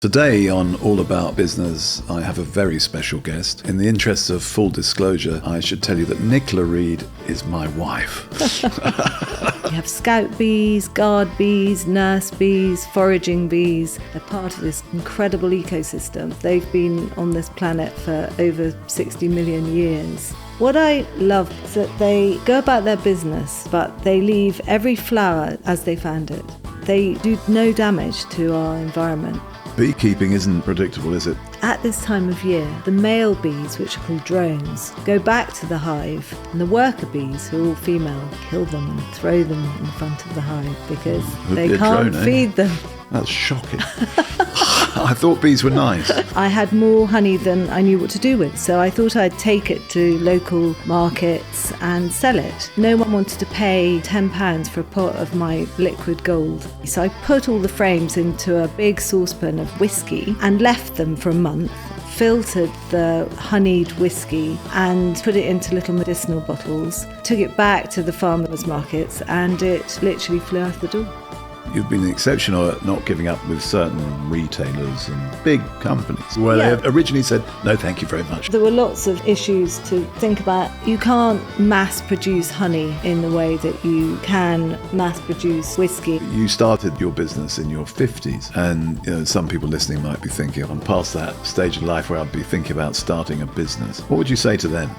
Today on All About Business, I have a very special guest. In the interests of full disclosure, I should tell you that Nicola Reed is my wife. We have scout bees, guard bees, nurse bees, foraging bees. They're part of this incredible ecosystem. They've been on this planet for over 60 million years. What I love is that they go about their business, but they leave every flower as they found it. They do no damage to our environment. Beekeeping isn't predictable, is it? At this time of year, the male bees, which are called drones, go back to the hive, and the worker bees, who are all female, kill them and throw them in front of the hive because they can't feed them. That's shocking. I thought bees were nice. I had more honey than I knew what to do with, so I thought I'd take it to local markets and sell it. No one wanted to pay £10 for a pot of my liquid gold. So I put all the frames into a big saucepan of whiskey and left them for a month, filtered the honeyed whiskey and put it into little medicinal bottles, took it back to the farmers' markets, and it literally flew out the door. You've been exceptional at not giving up with certain retailers and big companies where they originally said, no, thank you very much. There were lots of issues to think about. You can't mass produce honey in the way that you can mass produce whiskey. You started your business in your 50s, and some people listening might be thinking, I'm past that stage of life where I'd be thinking about starting a business. What would you say to them?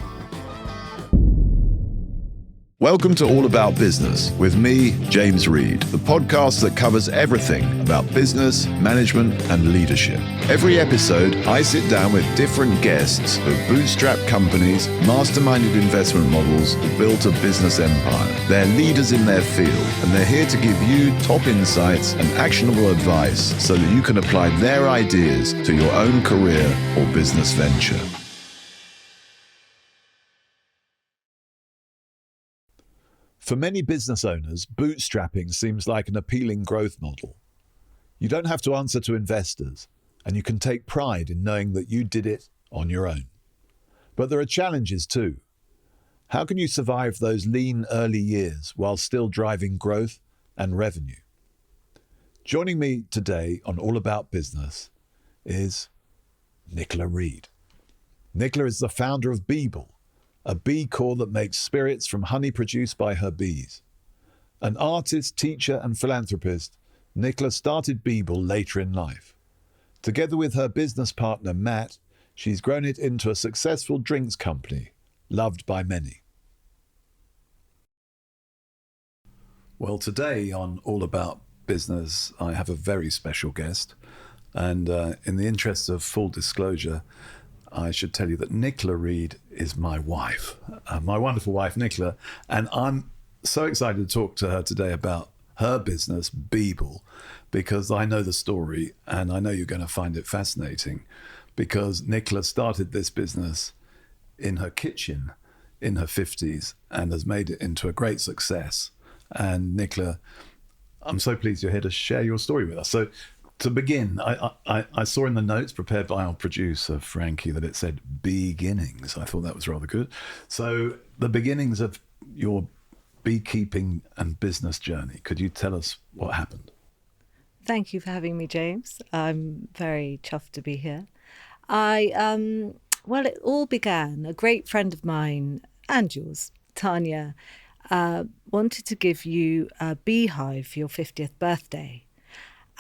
Welcome to All About Business with me, James Reed, the podcast that covers everything about business, management, and leadership. Every episode, I sit down with different guests who've bootstrapped companies, masterminded investment models, and built a business empire. They're leaders in their field, and they're here to give you top insights and actionable advice so that you can apply their ideas to your own career or business venture. For many business owners, bootstrapping seems like an appealing growth model. You don't have to answer to investors, and you can take pride in knowing that you did it on your own. But there are challenges too. How can you survive those lean early years while still driving growth and revenue? Joining me today on All About Business is Nicola Reed. Nicola is the founder of Beeble, a B-Corp that makes spirits from honey produced by her bees. An artist, teacher, and philanthropist, Nicola started Beeble later in life. Together with her business partner, Matt, she's grown it into a successful drinks company, loved by many. Well, today on All About Business, I have a very special guest. And in the interests of full disclosure, I should tell you that Nicola Reed is my wife, my wonderful wife, Nicola, and I'm so excited to talk to her today about her business, Beeble, because I know the story and I know you're going to find it fascinating, because Nicola started this business in her kitchen in her 50s and has made it into a great success. And Nicola, I'm so pleased you're here to share your story with us. So to begin, I saw in the notes prepared by our producer, Frankie, that it said beginnings. I thought that was rather good. So the beginnings of your beekeeping and business journey, could you tell us what happened? Thank you for having me, James. I'm very chuffed to be here. Well, it all began, a great friend of mine, and yours, Tanya, wanted to give you a beehive for your 50th birthday.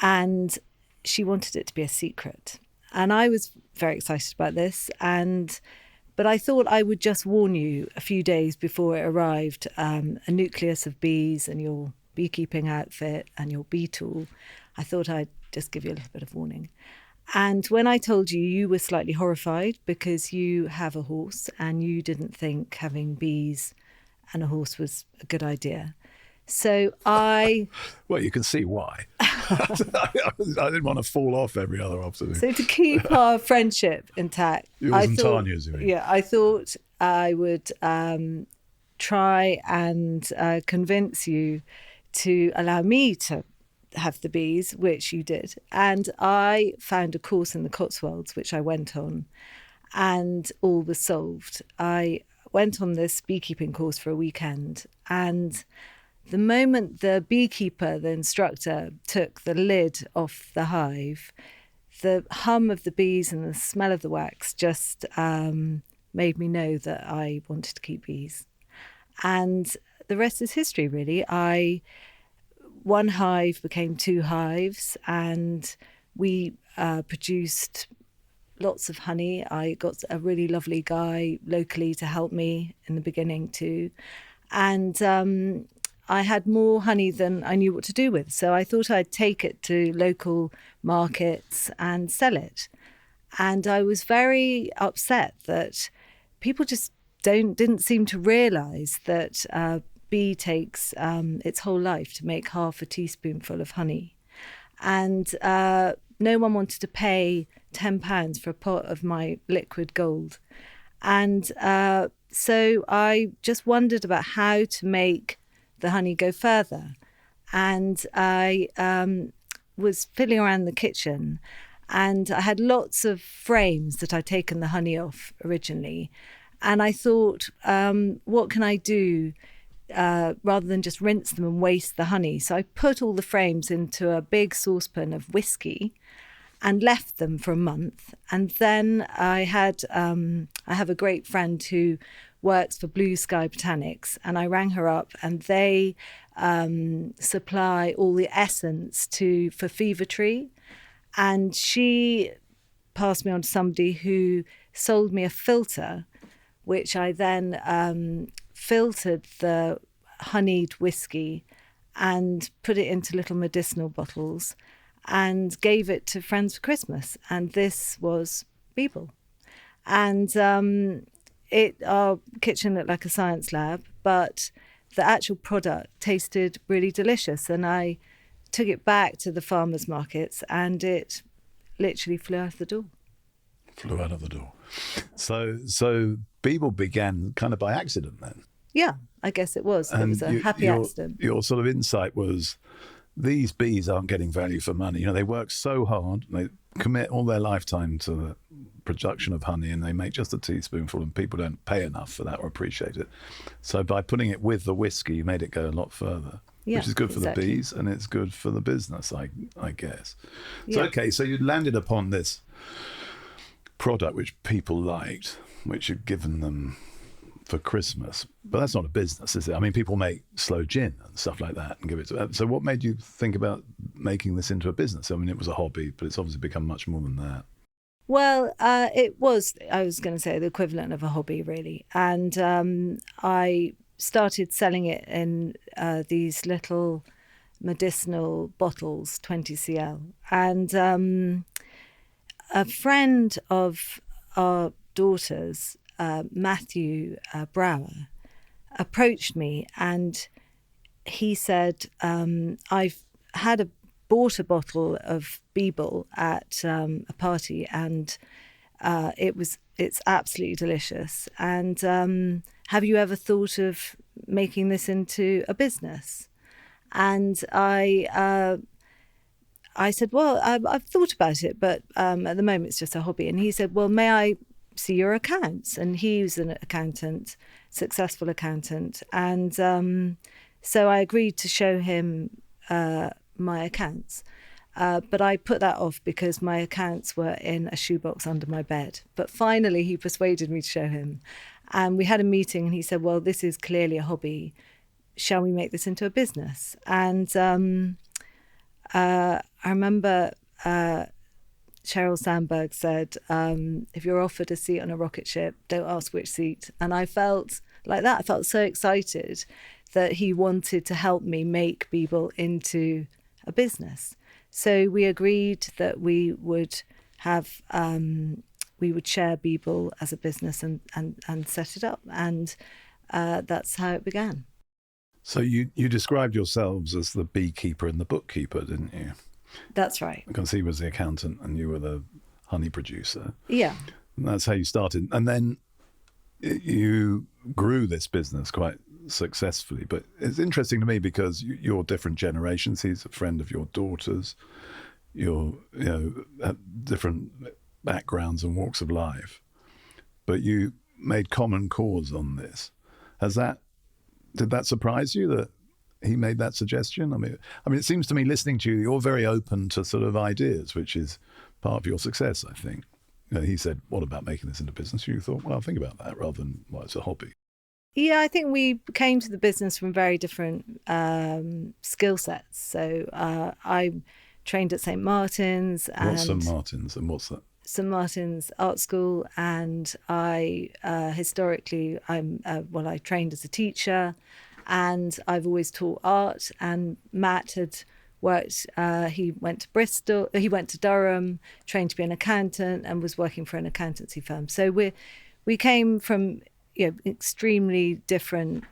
And she wanted it to be a secret. And I was very excited about this. But I thought I would just warn you a few days before it arrived, a nucleus of bees and your beekeeping outfit and your bee tool. I thought I'd just give you a little bit of warning. And when I told you, you were slightly horrified because you have a horse and you didn't think having bees and a horse was a good idea. So Well, you can see why. I didn't want to fall off every other obstacle. So to keep our friendship intact, Tanya's, you mean? Yeah, I thought I would try and convince you to allow me to have the bees, which you did. And I found a course in the Cotswolds, which I went on, and all was solved. I went on this beekeeping course for a weekend, and the moment the beekeeper, the instructor, took the lid off the hive, the hum of the bees and the smell of the wax just made me know that I wanted to keep bees. And the rest is history, really. One hive became 2 hives, and we produced lots of honey. I got a really lovely guy locally to help me in the beginning too. And I had more honey than I knew what to do with. So I thought I'd take it to local markets and sell it. And I was very upset that people just didn't seem to realise that bee takes its whole life to make half a teaspoonful of honey. And no one wanted to pay £10 for a pot of my liquid gold. And so I just wondered about how to make the honey go further. And I was fiddling around in the kitchen, and I had lots of frames that I'd taken the honey off originally. And I thought, what can I do rather than just rinse them and waste the honey? So I put all the frames into a big saucepan of whiskey and left them for a month. And then I have a great friend who works for Blue Sky Botanics, and I rang her up, and they supply all the essence for Fever Tree. And she passed me on to somebody who sold me a filter, which I then filtered the honeyed whiskey and put it into little medicinal bottles and gave it to friends for Christmas. And this was Beeble. And our kitchen looked like a science lab, but the actual product tasted really delicious. And I took it back to the farmers markets, and it literally flew out of the door. Flew out of the door. So Beeble began kind of by accident then. Yeah, I guess it was. It was a happy accident. Your sort of insight was, these bees aren't getting value for money. You know, they work so hard, they commit all their lifetime to the production of honey, and they make just a teaspoonful, and people don't pay enough for that or appreciate it. So by putting it with the whiskey, you made it go a lot further, which is good for the bees, and it's good for the business, I guess. So, okay, so you landed upon this product which people liked, which you'd given them for Christmas, but that's not a business, is it? I mean, people make sloe gin and stuff like that and give it to them. So what made you think about making this into a business? I mean, it was a hobby, but it's obviously become much more than that. Well, it was, I was going to say, the equivalent of a hobby, really. And I started selling it in these little medicinal bottles, 20 cl. And a friend of our daughter's, Matthew Brower, approached me, and he said, I've bought a bottle of Beeble at a party, and it's absolutely delicious. And have you ever thought of making this into a business? And I said, well, I've thought about it, but at the moment it's just a hobby. And he said, well, may I see your accounts? And he was an accountant, successful accountant. And so I agreed to show him my accounts. But I put that off because my accounts were in a shoebox under my bed. But finally, he persuaded me to show him. And we had a meeting, and he said, well, this is clearly a hobby. Shall we make this into a business? And I remember Sheryl Sandberg said, if you're offered a seat on a rocket ship, don't ask which seat. And I felt like that. I felt so excited that he wanted to help me make Beeble into a business. So we agreed that we would have, we would share Beeble as a business and set it up. And that's how it began. So you described yourselves as the beekeeper and the bookkeeper, didn't you? That's right. Because he was the accountant and you were the honey producer. Yeah. And that's how you started. And then you grew this business quite successfully. But it's interesting to me because you're different generations. He's a friend of your daughter's. You're, at different backgrounds and walks of life. But you made common cause on this. Did that surprise you that he made that suggestion? I mean, it seems to me, listening to you, you're very open to sort of ideas, which is part of your success, I think. He said, what about making this into business? You thought, well, think about that rather than, well, it's a hobby. Yeah, I think we came to the business from very different skill sets. So I trained at St. Martin's. What's St. Martin's and what's that? St. Martin's Art School, and I historically I trained as a teacher, and I've always taught art. And Matt had worked. He went to Bristol. He went to Durham, trained to be an accountant, and was working for an accountancy firm. So we came from extremely different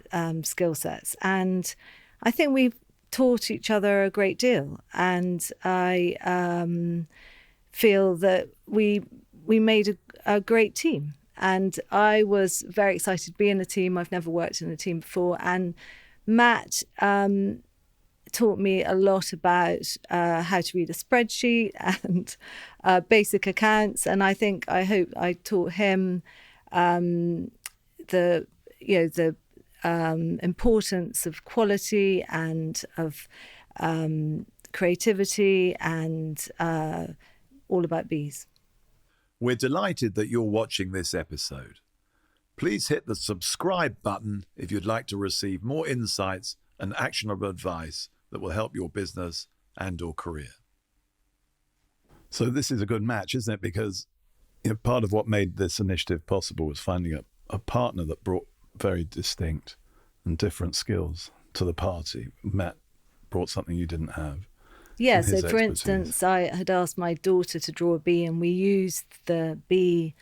skill sets, and I think we've taught each other a great deal. And I feel that we made a great team, and I was very excited to be in a team. I've never worked in a team before, and Matt taught me a lot about how to read a spreadsheet and basic accounts. And I hope I taught him the importance of quality and of creativity and all about bees. We're delighted that you're watching this episode. Please hit the subscribe button if you'd like to receive more insights and actionable advice that will help your business and or career. So this is a good match, isn't it? Because part of what made this initiative possible was finding a partner that brought very distinct and different skills to the party. Matt brought something you didn't have. Yeah, so for instance, I had asked my daughter to draw a bee, and we used the bee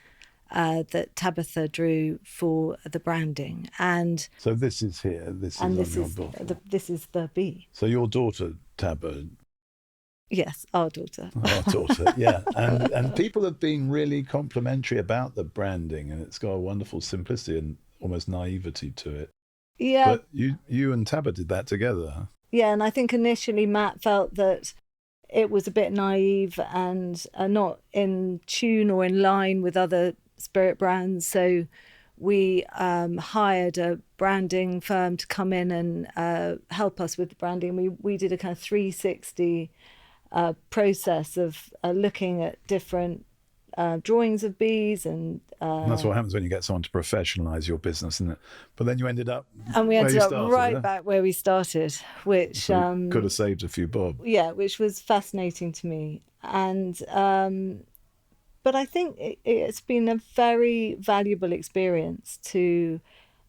that Tabitha drew for the branding. And so this is here. This is the bee. So your daughter, Tabitha. Yes, our daughter. Our daughter, yeah. And people have been really complimentary about the branding, and it's got a wonderful simplicity and almost naivety to it. Yeah. But you and Tabitha did that together. Yeah, and I think initially Matt felt that it was a bit naive and not in tune or in line with other spirit brands. So we hired a branding firm to come in and help us with the branding. We did a kind of 360 process of looking at different drawings of bees, and that's what happens when you get someone to professionalize your business, isn't it? But then you ended up right back where we started, which so could have saved a few bob. Yeah, which was fascinating to me. And but I think it's been a very valuable experience to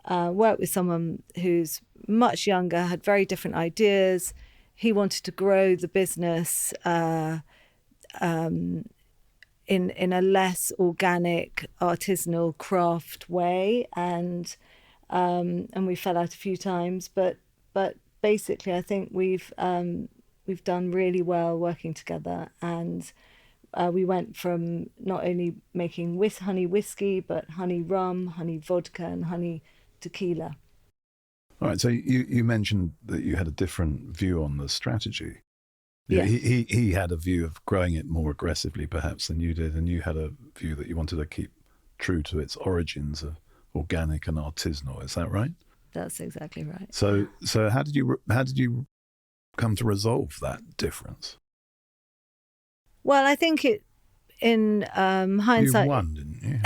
work with someone who's much younger, had very different ideas. He wanted to grow the business in a less organic, artisanal craft way, and we fell out a few times, but basically I think we've done really well working together, and we went from not only making honey whiskey, but honey rum, honey vodka, and honey tequila. All right, so you mentioned that you had a different view on the strategy. Yeah. He had a view of growing it more aggressively perhaps than you did, and you had a view that you wanted to keep true to its origins of organic and artisanal. Is that right? That's exactly right. So how did you come to resolve that difference? Well, I think in hindsight, you won, didn't you?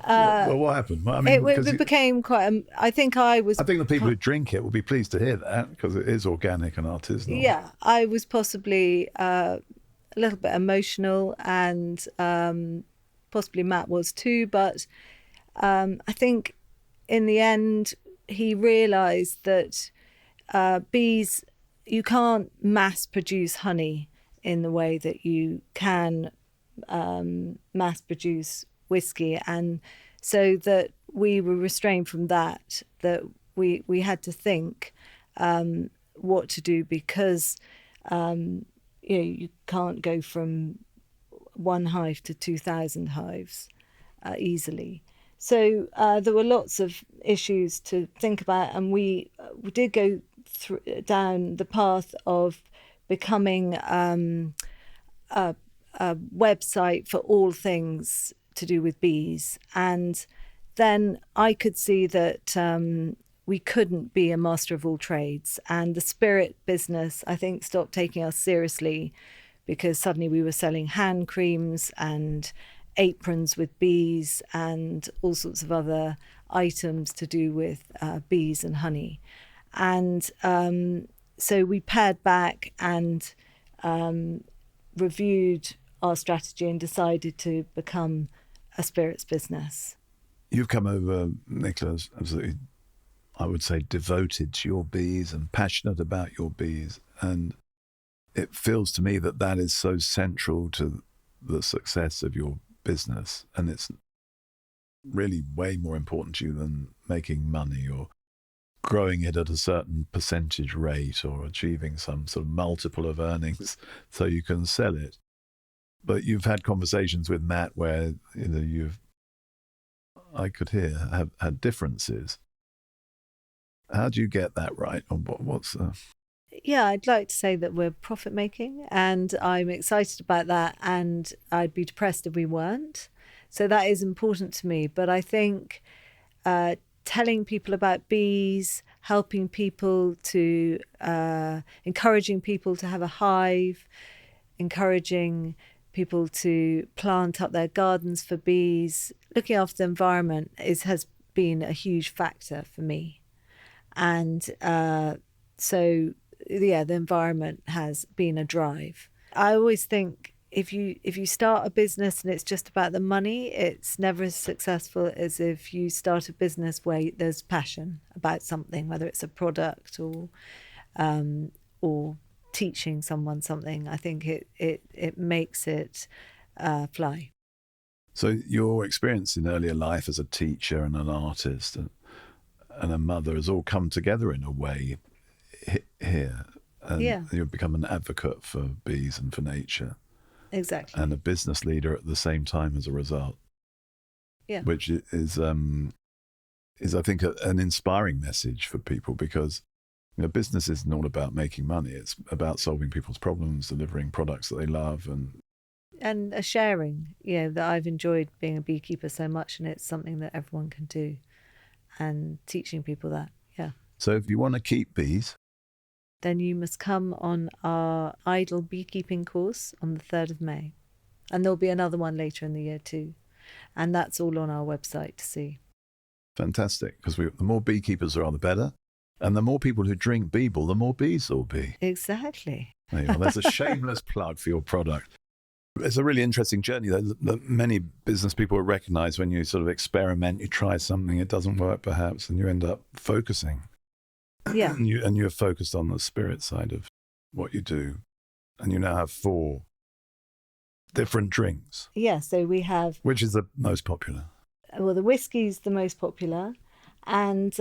Well, what happened? I mean, it became quite. I think the people who drink it will be pleased to hear that, because it is organic and artisanal. Yeah, I was possibly a little bit emotional, and possibly Matt was too. But I think in the end, he realised that bees, you can't mass produce honey in the way that you can mass produce whiskey, and so that we were restrained from that we had to think what to do, because you can't go from one hive to 2,000 hives easily. So there were lots of issues to think about, and we did go down the path of becoming a website for all things to do with bees. And then I could see that we couldn't be a master of all trades, and the spirit business, I think, stopped taking us seriously because suddenly we were selling hand creams and aprons with bees and all sorts of other items to do with bees and honey. And so we pared back and reviewed our strategy and decided to become a spirits business. You've come over, Nicola, absolutely, I would say, devoted to your bees and passionate about your bees. And it feels to me that that is so central to the success of your business. And it's really way more important to you than making money or growing it at a certain percentage rate or achieving some sort of multiple of earnings so you can sell it. But you've had conversations with Matt where, you know, I could hear, have had differences. How do you get that right? Or what's Yeah, I'd like to say that we're profit making, and I'm excited about that, and I'd be depressed if we weren't. So that is important to me. But I think telling people about bees, helping people to, encouraging people to have a hive, encouraging people to plant up their gardens for bees, looking after the environment has been a huge factor for me. And so, yeah, the environment has been a drive. I always think if you start a business and it's just about the money, it's never as successful as if you start a business where there's passion about something, whether it's a product or teaching someone something. I think it makes it fly. So your experience in earlier life as a teacher and an artist and a mother has all come together in a way here. And Yeah. you've become an advocate for bees and for nature. Exactly. And a business leader at the same time as a result. Yeah. Which is I think, an inspiring message for people because, you know, business isn't all about making money. It's about solving people's problems, delivering products that they love and a sharing, that I've enjoyed being a beekeeper so much, and it's something that everyone can do, and teaching people that. Yeah. So if you want to keep bees, then you must come on our Idle Beekeeping course on the 3rd of May. And there'll be another one later in the year too. And that's all on our website to see. Fantastic, because the more beekeepers there are, the better. And the more people who drink Beeble, the more bees there'll be. Exactly. There's a shameless plug for your product. It's a really interesting journey that many business people will recognize when you sort of experiment, you try something, it doesn't work perhaps, and you end up focusing. Yeah. and you're focused on the spirit side of what you do. And you now have 4 different drinks. Yeah, so we have... Which is the most popular? Well, the whiskey's the most popular. And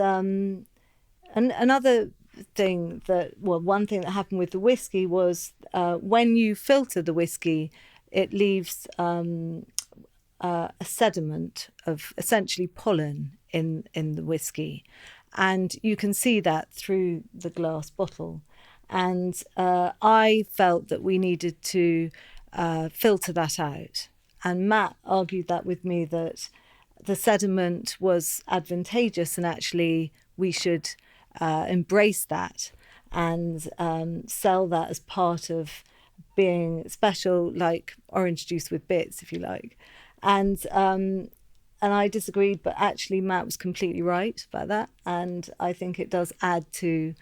another thing one thing that happened with the whiskey was when you filter the whiskey, it leaves a sediment of essentially pollen in the whiskey. And you can see that through the glass bottle. And I felt that we needed to filter that out. And Matt argued that with me, that the sediment was advantageous and actually we should embrace that and sell that as part of being special, like orange juice with bits, if you like. And I disagreed, but actually Matt was completely right about that. And I think it does add to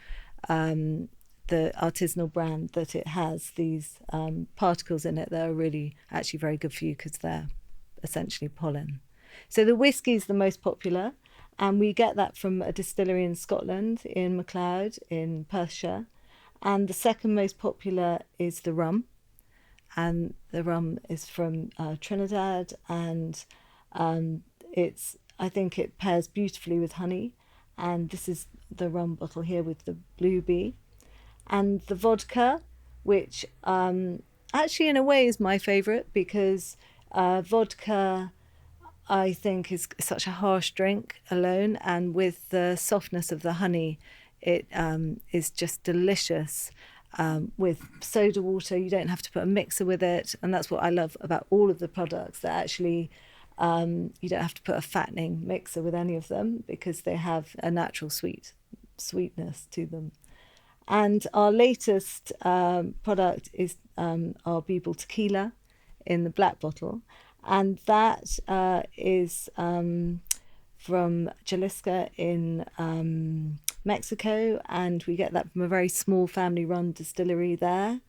the artisanal brand that it has these particles in it that are really actually very good for you because they're essentially pollen. So the whiskey is the most popular, and we get that from a distillery in Scotland, in MacLeod, in Perthshire. And the second most popular is the rum. And the rum is from Trinidad, and I think it pairs beautifully with honey. And this is the rum bottle here with the blue bee. And the vodka, which actually in a way is my favourite, because vodka I think is such a harsh drink alone, and with the softness of the honey, it is just delicious. With soda water, you don't have to put a mixer with it, and that's what I love about all of the products, that actually you don't have to put a fattening mixer with any of them because they have a natural sweetness to them. And our latest product is our Beeble tequila in the black bottle. And that is from Jalisco in Mexico. And we get that from a very small family-run distillery there.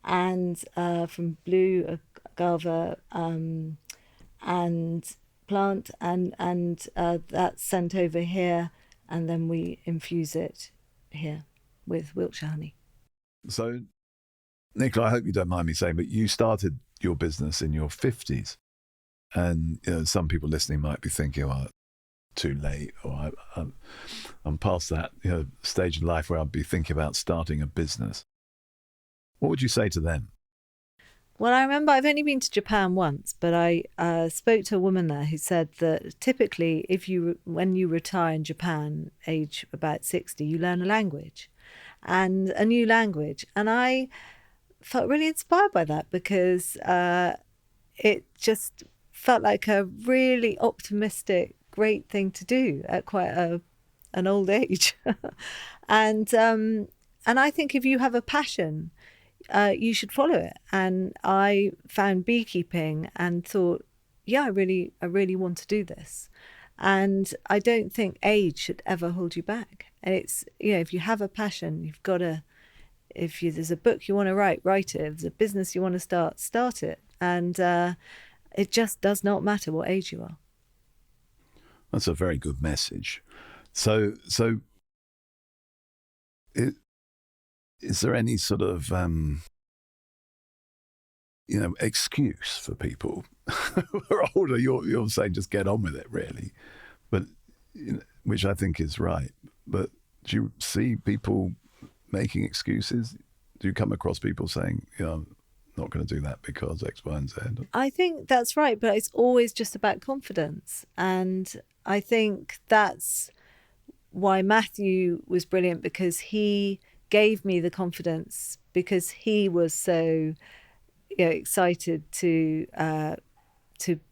And from blue agave and plant. And that's sent over here. And then we infuse it here with Wiltshire honey. So, Nicola, I hope you don't mind me saying, but you started your business in your 50s. And some people listening might be thinking, oh, too late, or I'm past that stage in life where I'd be thinking about starting a business. What would you say to them? Well, I remember I've only been to Japan once, but I spoke to a woman there who said that typically when you retire in Japan, age about 60, you learn a language, and a new language. And I felt really inspired by that because it just felt like a really optimistic, great thing to do at quite an old age. And I think if you have a passion, you should follow it. And I found beekeeping and thought, yeah, I really want to do this. And I don't think age should ever hold you back. And it's, if you have a passion, you've got to, there's a book you want to write it. If there's a business you want to start it. And it just does not matter what age you are. That's a very good message. So is there any sort of, excuse for people who are older? You're saying just get on with it, really, but which I think is right. But do you see people making excuses? Do you come across people saying, I'm not going to do that because X, Y, and Z? I think that's right, but it's always just about confidence. And I think that's why Matthew was brilliant, because he gave me the confidence, because he was so excited to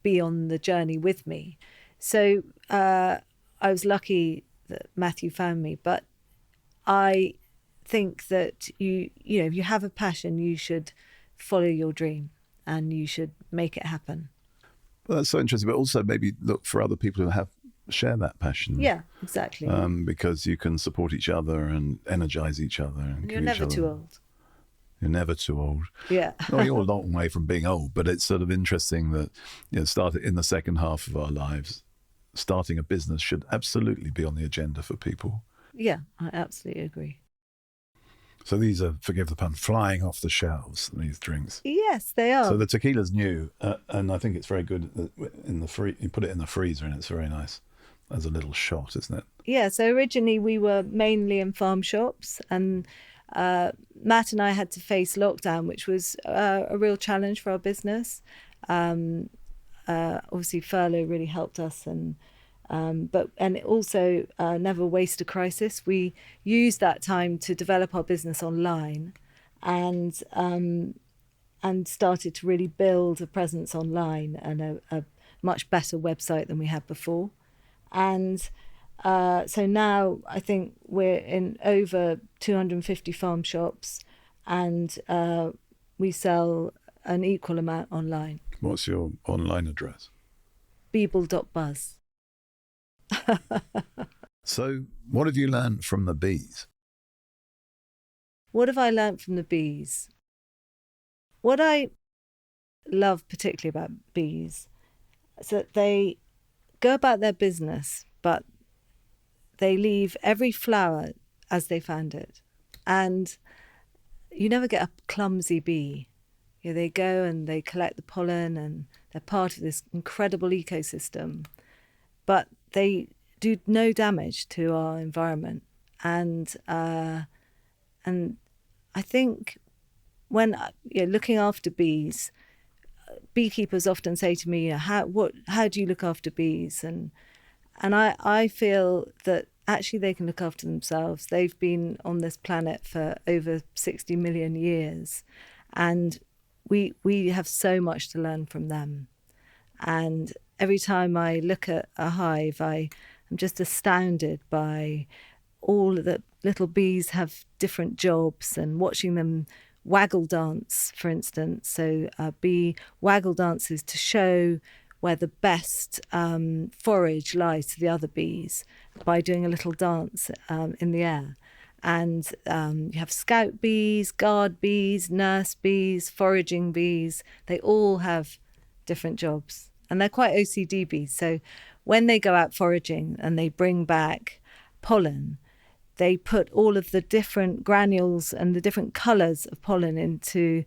be on the journey with me. So I was lucky that Matthew found me, but I think that if you have a passion, you should follow your dream and you should make it happen. Well, that's so interesting, but also maybe look for other people who share that passion. Yeah, exactly. Because you can support each other and energize each other. And you're never too old. You're never too old. Yeah. Well, you're a long way from being old, but it's sort of interesting that starting in the second half of our lives, starting a business should absolutely be on the agenda for people. Yeah, I absolutely agree. So these are, forgive the pun, flying off the shelves, these drinks. Yes, they are. So the tequila's new, and I think it's very good in the you put it in the freezer and it's very nice as a little shot, isn't it? Yeah, so originally we were mainly in farm shops, and Matt and I had to face lockdown, which was a real challenge for our business. Obviously furlough really helped us, and it also never waste a crisis. We used that time to develop our business online, and started to really build a presence online and a much better website than we had before. And so now I think we're in over 250 farm shops, and we sell an equal amount online. What's your online address? Beeble.buzz. So what have you learned from the bees? What have I learned from the bees? What I love particularly about bees is that they go about their business, but they leave every flower as they found it. And you never get a clumsy bee. They go and they collect the pollen, and they're part of this incredible ecosystem, but they do no damage to our environment. And I think when looking after bees, beekeepers often say to me, how do you look after bees? And I feel that actually they can look after themselves. They've been on this planet for over 60 million years, and we have so much to learn from them. And every time I look at a hive, I'm just astounded by all of the little bees have different jobs, and watching them waggle dance, for instance. So bee waggle dances to show where the best forage lies to the other bees by doing a little dance in the air. And you have scout bees, guard bees, nurse bees, foraging bees. They all have different jobs, and they're quite OCD bees. So when they go out foraging and they bring back pollen, they put all of the different granules and the different colours of pollen into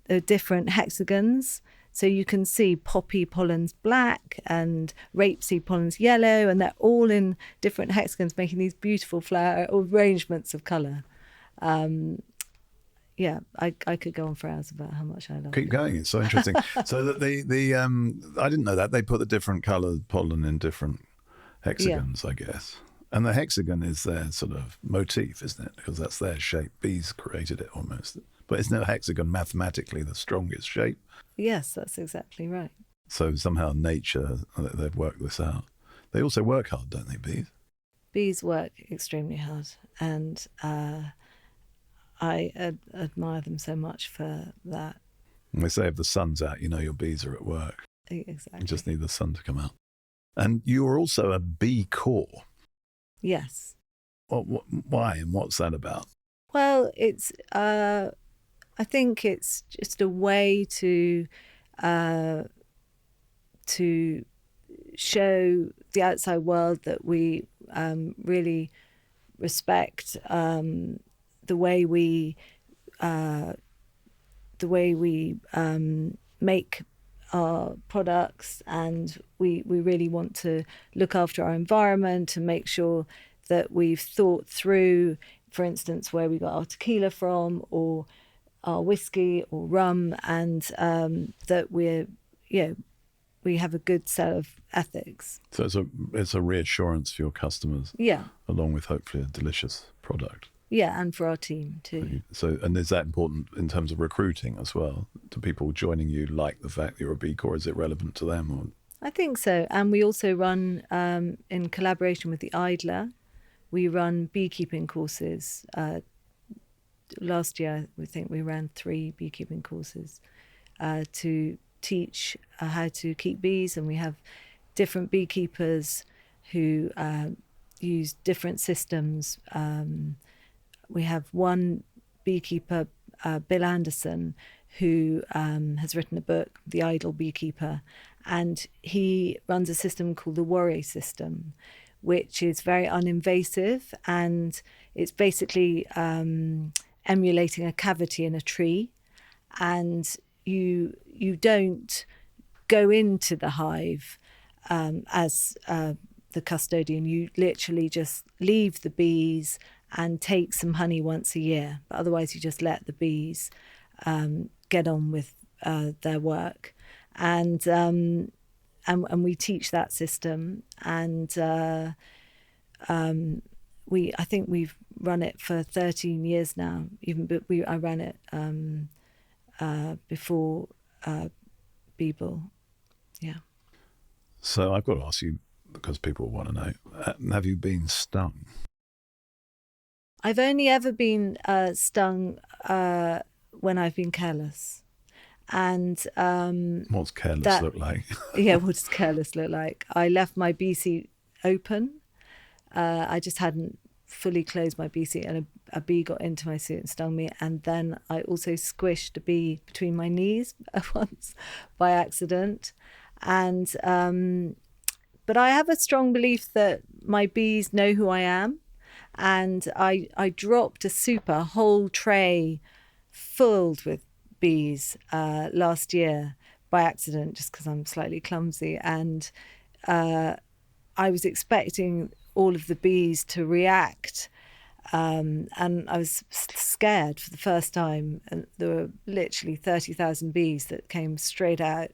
the different hexagons. So you can see poppy pollen's black and rapeseed pollen's yellow, and they're all in different hexagons, making these beautiful flower arrangements of colour. Yeah, I could go on for hours about how much I love it. Keep going. It's so interesting. So that the I didn't know that they put the different coloured pollen in different hexagons, I guess. And the hexagon is their sort of motif, isn't it? Because that's their shape. Bees created it almost. But isn't a hexagon mathematically the strongest shape? Yes, that's exactly right. So somehow nature, they've worked this out. They also work hard, don't they, bees? Bees work extremely hard, and I admire them so much for that. And they say if the sun's out, you know your bees are at work. Exactly. You just need the sun to come out. And you are also a B-Corp. Yes. Why and what's that about? Well, it's I think it's just a way to show the outside world that we really respect the way we make our products, and we really want to look after our environment and make sure that we've thought through, for instance, where we got our tequila from, or our whiskey or rum, and that we have a good set of ethics. So it's a reassurance for your customers. Yeah. Along with hopefully a delicious product. Yeah, and for our team too. So, and is that important in terms of recruiting as well? Do people joining you like the fact that you're a B Corp? Is it relevant to them? Or? I think so. And we also run, in collaboration with the Idler, we run beekeeping courses. Last year, we think we ran 3 beekeeping courses to teach how to keep bees. And we have different beekeepers who use different systems. We have one beekeeper, Bill Anderson, who has written a book, The Idle Beekeeper, and he runs a system called the Worry System, which is very uninvasive, and it's basically emulating a cavity in a tree, and you don't go into the hive as the custodian. You literally just leave the bees and take some honey once a year, but otherwise you just let the bees get on with their work, and we teach that system, and I think we've run it for 13 years now. I ran it before Beeble. Yeah. So I've got to ask you, because people want to know, have you been stung? I've only ever been stung when I've been careless. And what's careless look like? Yeah, what does careless look like? I left my bee seat open. I just hadn't fully closed my bee seat, and a bee got into my suit and stung me. And then I also squished a bee between my knees once by accident. And but I have a strong belief that my bees know who I am. And I dropped a whole tray filled with bees last year by accident, just because I'm slightly clumsy. And I was expecting all of the bees to react. And I was scared for the first time. And there were literally 30,000 bees that came straight out.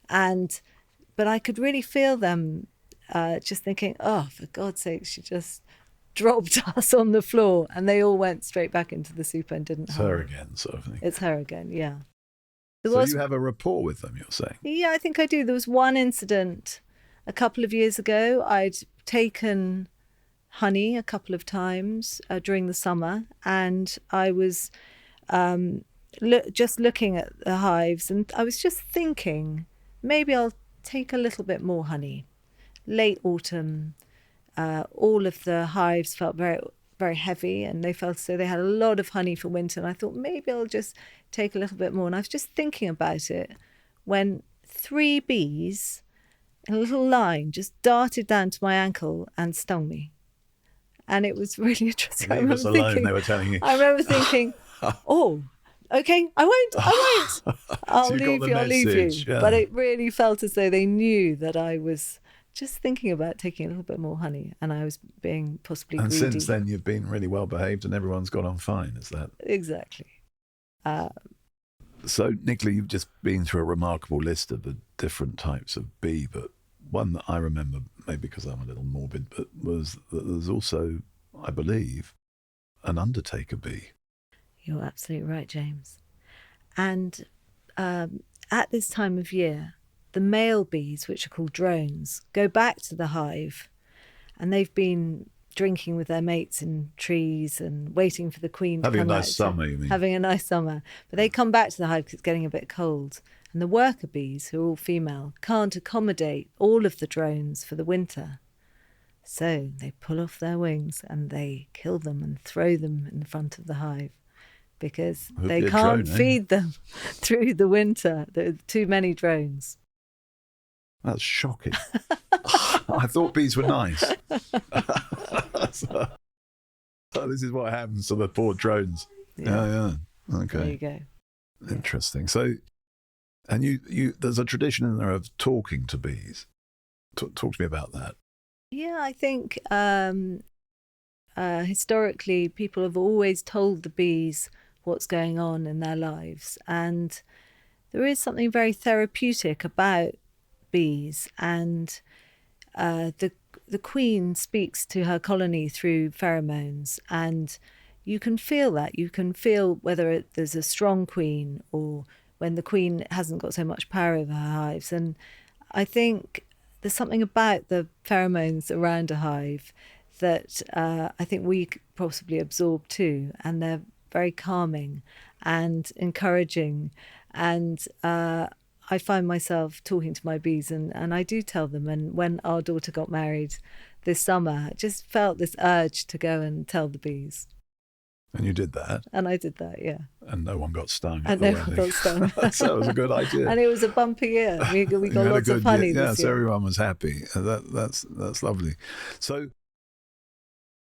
But I could really feel them just thinking, oh, for God's sake, she just dropped us on the floor, and they all went straight back into the soup and didn't harm. It's her again, sort of thing. It's her again, yeah. So you have a rapport with them, you're saying? Yeah, I think I do. There was one incident a couple of years ago. I'd taken honey a couple of times during the summer, and I was just looking at the hives, and I was just thinking maybe I'll take a little bit more honey. Late autumn, all of the hives felt very, very heavy, and they felt so they had a lot of honey for winter. And I thought maybe I'll just take a little bit more. And I was just thinking about it when 3 bees in a little line just darted down to my ankle and stung me. And it was really interesting. Leave us alone, they were telling you. I remember thinking, oh, okay, I won't. I'll So you got leave the you, I'll leave you. message, yeah. But it really felt as though they knew that I was just thinking about taking a little bit more honey, and I was being possibly And greedy. since then, you've been really well behaved and everyone's got on fine, is that? Exactly. So, Nicola, you've just been through a remarkable list of the different types of bee, but one that I remember, maybe because I'm a little morbid, but was that there's also, I believe, an Undertaker bee. You're absolutely right, James. And at this time of year, the male bees, which are called drones, go back to the hive, and they've been drinking with their mates in trees and waiting for the queen to Having a come out. nice summer, you mean? Having a nice summer. But they come back to the hive because it's getting a bit cold. And the worker bees, who are all female, can't accommodate all of the drones for the winter. So they pull off their wings and they kill them and throw them in front of the hive, because Would they be a can't drone, eh? feed them through the winter. There are too many drones. That's shocking. I thought bees were nice. so this is what happens to the poor drones. Yeah. Okay. There you go. Interesting. So, and you there's a tradition in there of talking to bees. Talk to me about that. Yeah, I think historically people have always told the bees what's going on in their lives, and there is something very therapeutic about bees, and the queen speaks to her colony through pheromones, and you can feel that. You can feel whether there's a strong queen or when the queen hasn't got so much power over her hives. And I think there's something about the pheromones around a hive that I think we possibly absorb too, and they're very calming and encouraging. And I find myself talking to my bees, and I do tell them. And when our daughter got married this summer, I just felt this urge to go and tell the bees. And you did that. And I did that, yeah. And no one got stung. And no one got stung. So that was a good idea. And it was a bumper year. We got lots of honey this year. So everyone was happy. That's lovely. So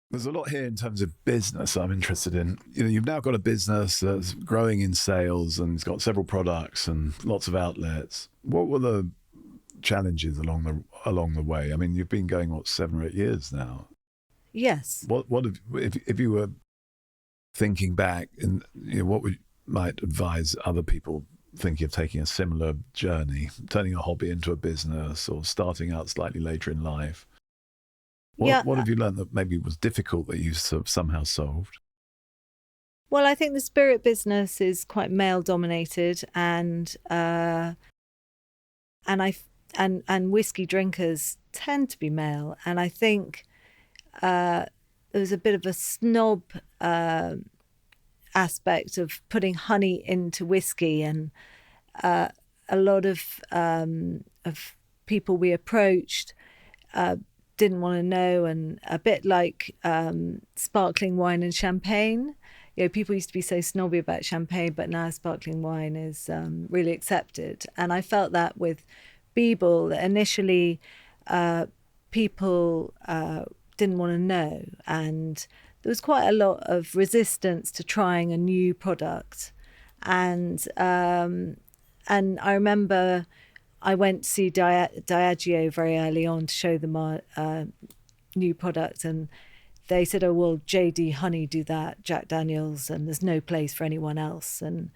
there's a lot here in terms of business I'm interested in. You know, you've now got a business that's growing in sales and it's got several products and lots of outlets. What were the challenges along the way? I mean, you've been going 7 or 8 years now. Yes. What if you were thinking back, and what might advise other people thinking of taking a similar journey, turning a hobby into a business or starting out slightly later in life? What have you learned that maybe was difficult that you sort of somehow solved? Well, I think the spirit business is quite male dominated, and whiskey drinkers tend to be male, and I think there was a bit of a snob aspect of putting honey into whiskey, and a lot of people we approached didn't want to know, and a bit like sparkling wine and champagne. You know, people used to be so snobby about champagne, but now sparkling wine is really accepted. And I felt that with Beeble, initially people didn't want to know, and there was quite a lot of resistance to trying a new product. And I remember I went to see Diageo very early on to show them our new product, and they said, oh, well, JD Honey do that, Jack Daniels, and there's no place for anyone else. And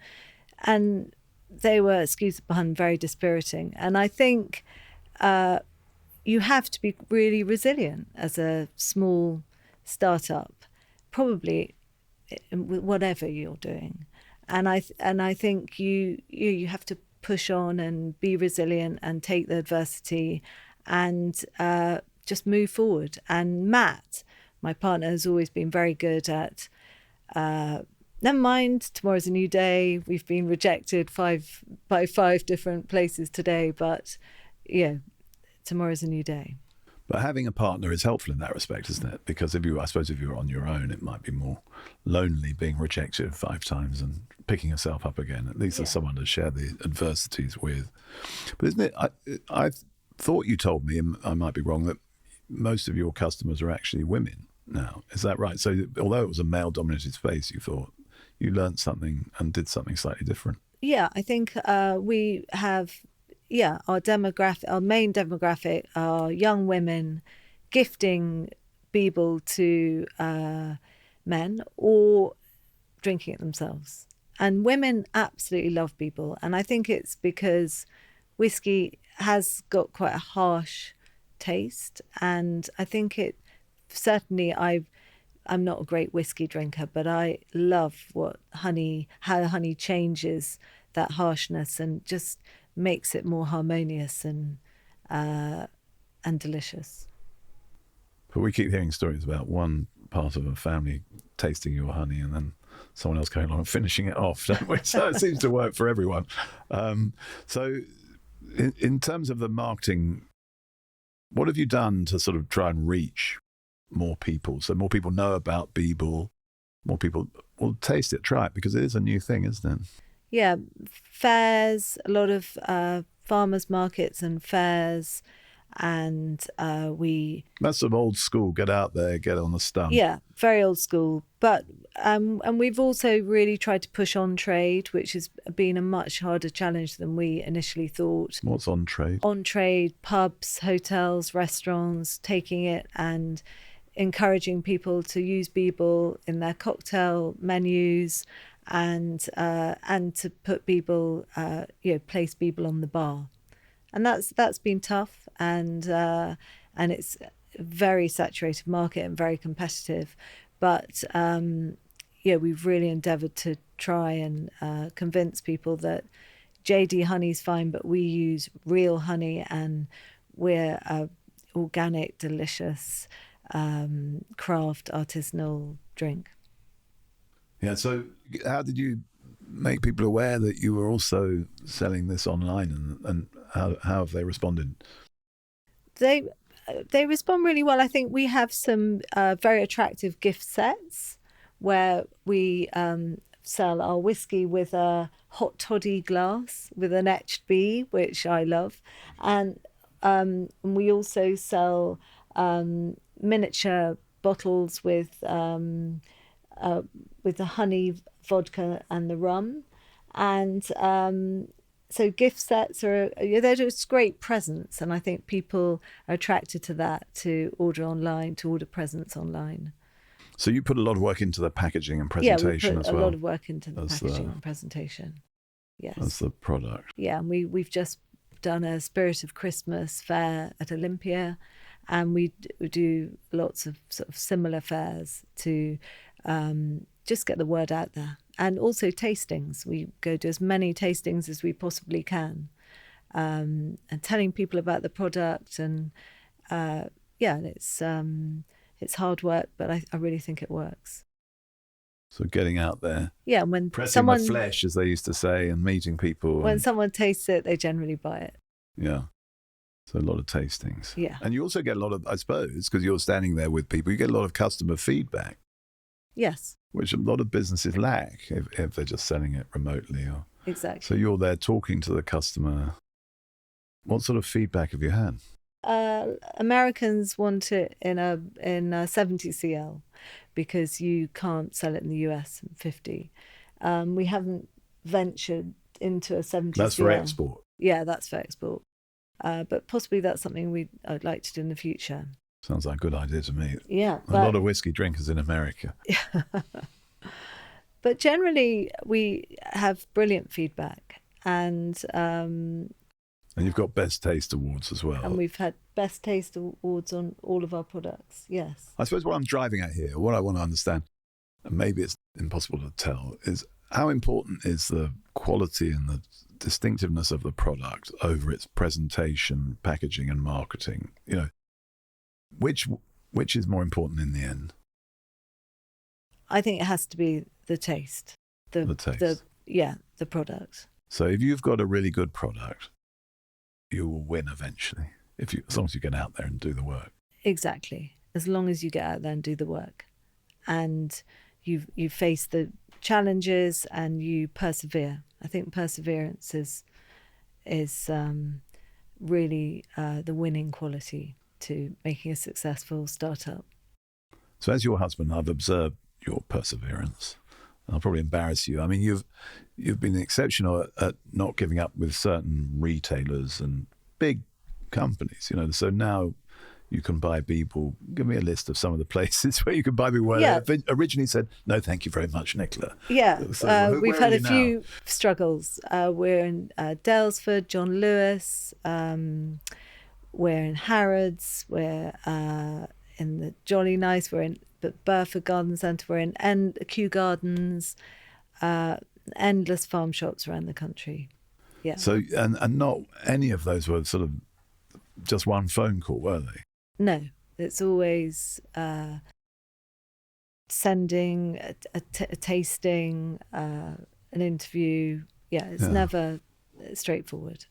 they were, excuse the pun, very dispiriting. And I think you have to be really resilient as a small startup, probably whatever you're doing. And I think you have to push on and be resilient and take the adversity and just move forward. And Matt My partner has always been very good at, never mind, tomorrow's a new day. We've been rejected by five different places today, but yeah, tomorrow's a new day. But having a partner is helpful in that respect, isn't it? Because I suppose if you were on your own, it might be more lonely being rejected 5 times and picking yourself up again. At least there's someone to share the adversities with. But isn't it? I thought you told me, and I might be wrong, that most of your customers are actually women now. Is that right? So although it was a male-dominated space, you thought you learned something and did something slightly different. Yeah, I think we have. Yeah, our main demographic are young women gifting Beeble to men or drinking it themselves. And women absolutely love Beeble. And I think it's because whiskey has got quite a harsh taste. And I think certainly I'm not a great whiskey drinker, but I love how honey changes that harshness and just makes it more harmonious and delicious. But we keep hearing stories about one part of a family tasting your honey and then someone else going along and finishing it off, don't we? So it seems to work for everyone. So in terms of the marketing, what have you done to sort of try and reach more people, so more people know about Beeble, more people will taste it, try it, because it is a new thing, isn't it? Yeah, fairs, a lot of farmers markets and fairs, and that's sort of old school, get out there, get on the stump. Yeah, very old school, but and we've also really tried to push on trade, which has been a much harder challenge than we initially thought. What's on trade? On trade, pubs, hotels, restaurants, taking it and encouraging people to use Beeble in their cocktail menus, and to put Beeble, place Beeble on the bar, and that's been tough, and it's a very saturated market and very competitive, but we've really endeavoured to try and convince people that JD honey's fine, but we use real honey and we're organic, delicious, craft artisanal drink. Yeah, so how did you make people aware that you were also selling this online, and how have they responded? They respond really well. I think we have some very attractive gift sets where we sell our whiskey with a hot toddy glass with an etched bee, which I love, and we also sell miniature bottles with the honey, vodka, and the rum, and so gift sets they're just great presents, and I think people are attracted to that, to order presents online. So you put a lot of work into the packaging and presentation as well. Yeah, we put a lot of work into the packaging and presentation. Yes, that's the product. Yeah, and we've just done a Spirit of Christmas fair at Olympia, and we do lots of sort of similar fairs to just get the word out there. And also tastings. We go to as many tastings as we possibly can, and telling people about the product. And it's hard work, but I really think it works. So getting out there. Yeah, when pressing the flesh, as they used to say, and meeting people. When someone tastes it, they generally buy it. Yeah. So a lot of tastings. Yeah. And you also get a lot of, I suppose, because you're standing there with people, you get a lot of customer feedback. Yes. Which a lot of businesses lack if they're just selling it remotely. Exactly. So you're there talking to the customer. What sort of feedback have you had? Americans want it in a 70 cl because you can't sell it in the US in 50. We haven't ventured into a 70 That's cl. for export. Yeah, that's for export. But possibly that's something I'd like to do in the future. Sounds like a good idea to me. Yeah. A lot of whiskey drinkers in America. But generally, we have brilliant feedback. And you've got Best Taste Awards as well. And we've had Best Taste Awards on all of our products, yes. I suppose what I'm driving at here, what I want to understand, and maybe it's impossible to tell, is how important is the quality and the distinctiveness of the product over its presentation, packaging and marketing? You know, which Which is more important in the end? I think it has to be the taste. The taste. The product. So if you've got a really good product, you will win eventually, as long as you get out there and do the work. Exactly. As long as you get out there and do the work, and you face the challenges and you persevere. I think perseverance is really the winning quality to making a successful startup. So as your husband, I've observed your perseverance. I'll probably embarrass you. I mean, you've been exceptional at not giving up with certain retailers and big companies, So now you can buy Beeble. Give me a list of some of the places where you can buy Beeble. Yeah. They originally said, no, thank you very much, Nicola. Yeah, So we've had a few struggles. We're in Dalesford, John Lewis. We're in Harrods. We're in the Jolly Nice. We're in the Burford Garden Centre. We're in Kew Gardens. Endless farm shops around the country. Yeah. So and not any of those were sort of just one phone call, were they? No, it's always sending a tasting, an interview. Yeah, it's never straightforward.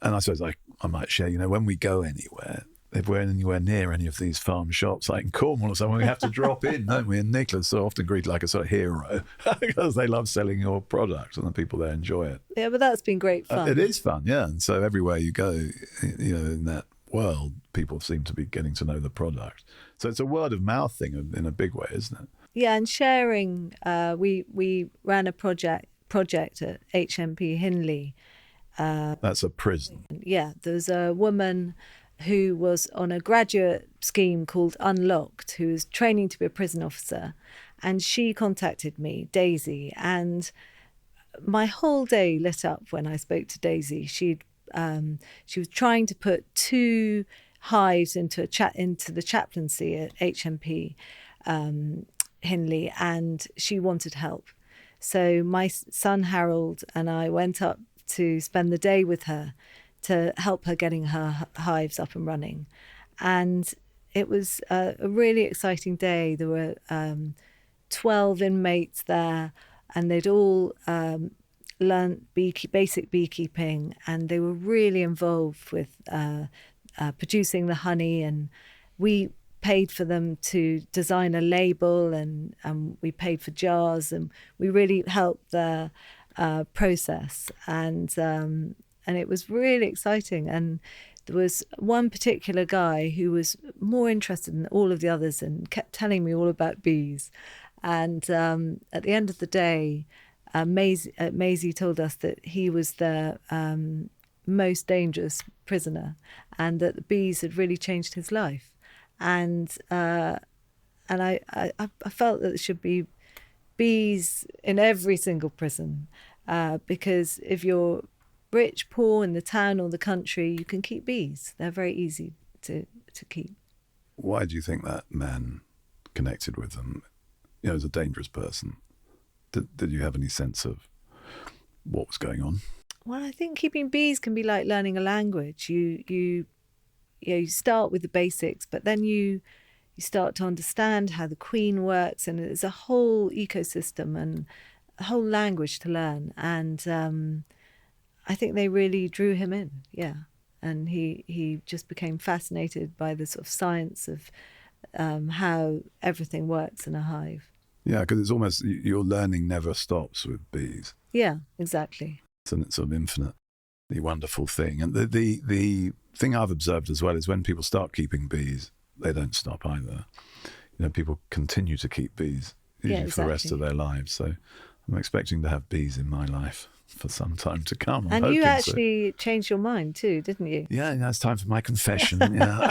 And I suppose I might share, when we go anywhere, if we're anywhere near any of these farm shops, like in Cornwall or somewhere, we have to drop in, don't we? And Nicola's so often greeted like a sort of hero because they love selling your product and the people there enjoy it. Yeah, but that's been great fun. It is fun, yeah. And so everywhere you go, in that world, people seem to be getting to know the product. So it's a word of mouth thing in a big way, isn't it? Yeah, and sharing. We ran a project at HMP Hinley. That's a prison. Yeah, there was a woman who was on a graduate scheme called Unlocked, who was training to be a prison officer, and she contacted me, Daisy, and my whole day lit up when I spoke to Daisy. She was trying to put 2 hives into the chaplaincy at HMP Hinley, and she wanted help. So my son Harold and I went up to spend the day with her to help her getting her hives up and running. And it was a really exciting day. There were 12 inmates there, and they'd all learnt basic beekeeping, and they were really involved with producing the honey. And we paid for them to design a label, and we paid for jars, and we really helped their process. And it was really exciting. And there was one particular guy who was more interested than all of the others and kept telling me all about bees. And at the end of the day, Maisie told us that he was the most dangerous prisoner, and that the bees had really changed his life. And I felt that there should be bees in every single prison, because if you're rich, poor, in the town or the country, you can keep bees. They're very easy to keep. Why do you think that man connected with them, as a dangerous person? Did you have any sense of what was going on? Well, I think keeping bees can be like learning a language. You start with the basics, but then you start to understand how the queen works, and there's a whole ecosystem and a whole language to learn. And I think they really drew him in, yeah. And he just became fascinated by the sort of science of how everything works in a hive. Yeah, because it's almost, your learning never stops with bees. Yeah, exactly. It's a sort of infinitely wonderful thing. And the thing I've observed as well is when people start keeping bees, they don't stop either. People continue to keep bees, usually for the rest of their lives. So I'm expecting to have bees in my life for some time to come. And you actually changed your mind too, didn't you? Yeah, it's time for my confession. Yeah.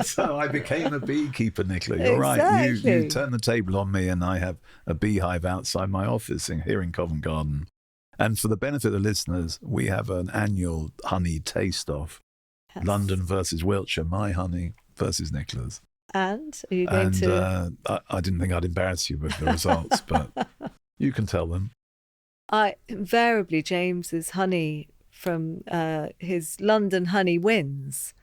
So I became a beekeeper, Nicola. You're Exactly. Right. You turned the table on me, and I have a beehive outside my office here in Covent Garden. And for the benefit of the listeners, we have an annual honey taste-off. Yes. London versus Wiltshire, my honey versus Nicola's. And are you going to... I didn't think I'd embarrass you with the results, but you can tell them. Invariably, James's honey from his London honey wins.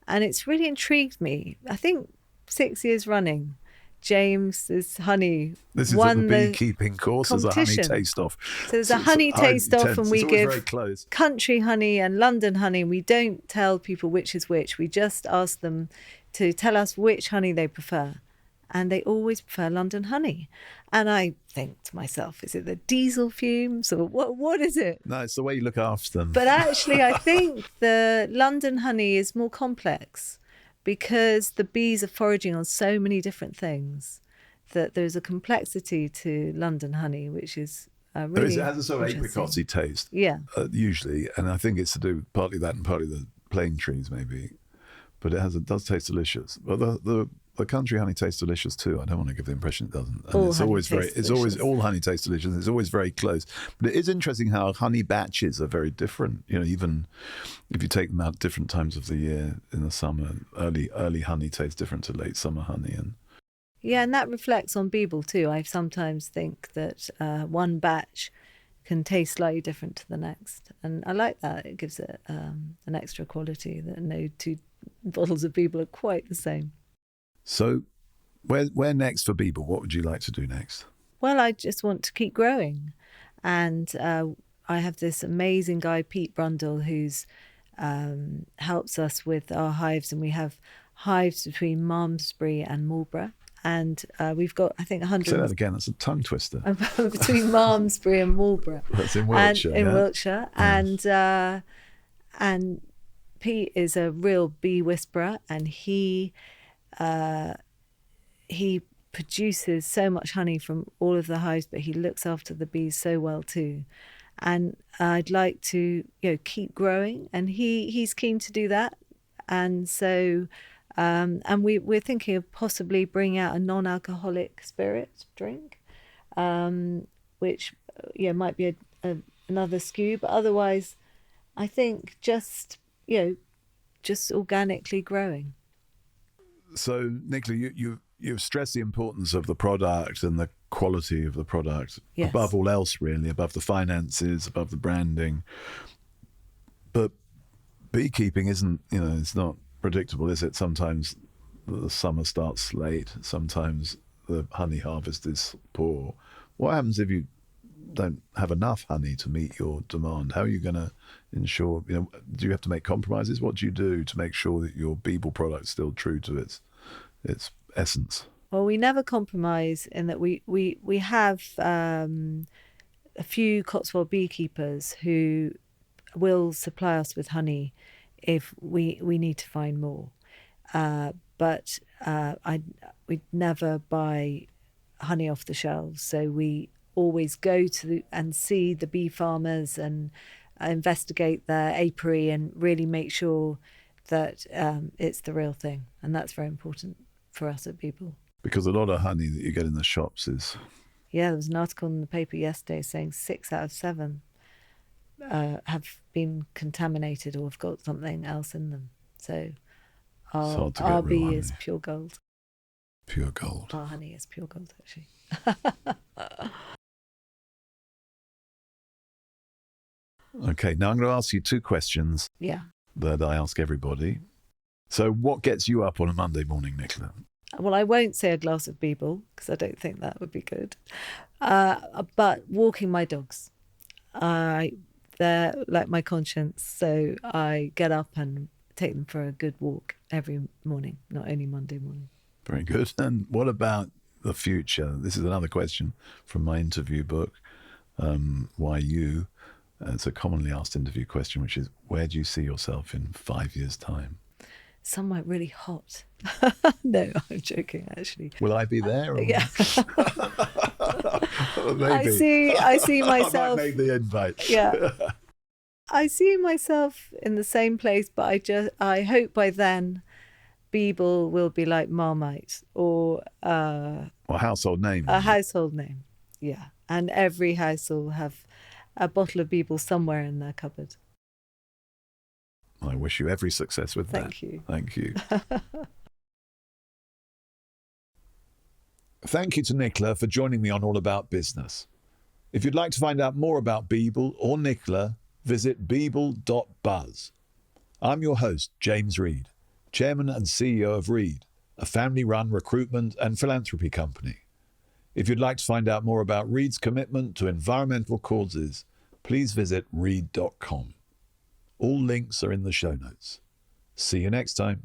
And it's really intrigued me. I think 6 years running, James's honey This is at the won the beekeeping course. There's a honey competition. taste-off. So there's a honey taste-off, and we it's always give very close. country honey and London honey. We don't tell people which is which. We just ask them to tell us which honey they prefer. And they always prefer London honey. And I think to myself, is it the diesel fumes or what is it? No, it's the way you look after them. But actually, I think the London honey is more complex because the bees are foraging on so many different things that there's a complexity to London honey, which is really It has a sort of apricot-y taste, yeah, usually. And I think it's to do with partly that and partly the plane trees, maybe. But it does taste delicious. But the country honey tastes delicious too. I don't want to give the impression it doesn't. And all honey tastes delicious. It's always very close. But it is interesting how honey batches are very different. You know, even if you take them out different times of the year in the summer, early honey tastes different to late summer honey. And that reflects on Beeble too. I sometimes think that one batch can taste slightly different to the next, and I like that. It gives it an extra quality that no two bottles of Beeble are quite the same. So where next for Beeble? What would you like to do next? Well, I just want to keep growing. And I have this amazing guy, Pete Brundle, who's helps us with our hives. And we have hives between Malmesbury and Marlborough. And we've got, I think, 100... Say that again, that's a tongue twister. Between Malmesbury and Marlborough. That's in Wiltshire. Wiltshire. Yes. And Pete is a real bee whisperer, and he produces so much honey from all of the hives, but he looks after the bees so well too. And I'd like to, keep growing, and he's keen to do that. And so, and we're thinking of possibly bringing out a non-alcoholic spirit drink, which might be another SKU. But otherwise, I think just organically growing. So, Nicola, you've stressed the importance of the product and the quality of the product, yes, above all else, really, above the finances, above the branding. But beekeeping isn't, it's not predictable, is it? Sometimes the summer starts late, sometimes the honey harvest is poor. What happens if you don't have enough honey to meet your demand? How are you going to ensure, do you have to make compromises? What do you do to make sure that your Beeble product's still true to its essence? Well, we never compromise in that we have a few Cotswold beekeepers who will supply us with honey if we need to find more. But we'd never buy honey off the shelves. So we always go to and see the bee farmers and investigate their apiary and really make sure that it's the real thing. And that's very important for us at Beeble. Because a lot of honey that you get in the shops is... Yeah, there was an article in the paper yesterday saying 6 out of 7 have been contaminated or have got something else in them. So our bee is pure gold. Pure gold. Our honey is pure gold, actually. Okay, now I'm going to ask you 2 questions that I ask everybody. So what gets you up on a Monday morning, Nicola? Well, I won't say a glass of Beeble because I don't think that would be good. But walking my dogs. They're like my conscience. So I get up and take them for a good walk every morning, not only Monday morning. Very good. And what about the future? This is another question from my interview book, Why You? It's a commonly asked interview question, which is, where do you see yourself in 5 years' time? Somewhere really hot. No, I'm joking, actually. Will I be there? Or... Yeah. Maybe. I see myself... I might make the invite. Yeah. I see myself in the same place, but I hope by then Beeble will be like Marmite or... or household name. A household name, yeah. And every house will have a bottle of Beeble somewhere in their cupboard. I wish you every success with that. Thank you. Thank you. Thank you to Nicola for joining me on All About Business. If you'd like to find out more about Beeble or Nicola, visit beeble.buzz. I'm your host, James Reed, Chairman and CEO of Reed, a family-run recruitment and philanthropy company. If you'd like to find out more about Reed's commitment to environmental causes, please visit reed.com. All links are in the show notes. See you next time.